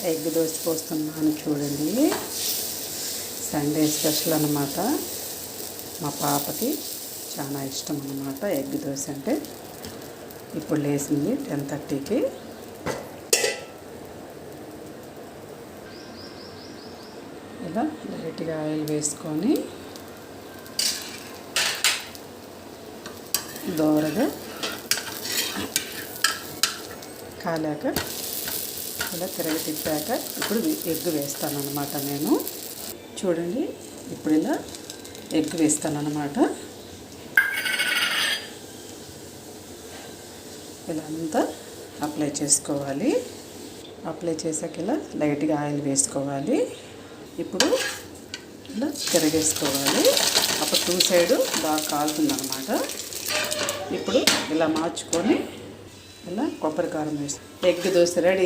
Egg dosa పోస్తున్నాను చూడండి. Sunday special అన్నమాట. మా పాపకి చాలా ఇష్టం అన్నమాట ఎగ్ దోశ అంటే. ఇప్పుడు లేచింది 10:30కి. ఇలా లైట్గా ఆయిల్ వేసుకొని దోరగా కాలాక ఇలా తిరగ తిప్పాక ఇప్పుడు ఎగ్ వేస్తాను అన్నమాట నేను. చూడండి, ఇప్పుడు ఇలా ఎగ్ వేస్తాను అన్నమాట. ఇలా అంతా అప్లై చేసుకోవాలి. అప్లై చేసాక ఇలా లైట్గా ఆయిల్ వేసుకోవాలి. ఇప్పుడు ఇలా తిరగేసుకోవాలి. అప్పుడు 2 సైడ్ బాగా కాలుతుంది అన్నమాట. ఇప్పుడు ఇలా మార్చుకొని ఇలా కొబ్బరి కారం వేసి ఎగ్ దోశ రెడీ.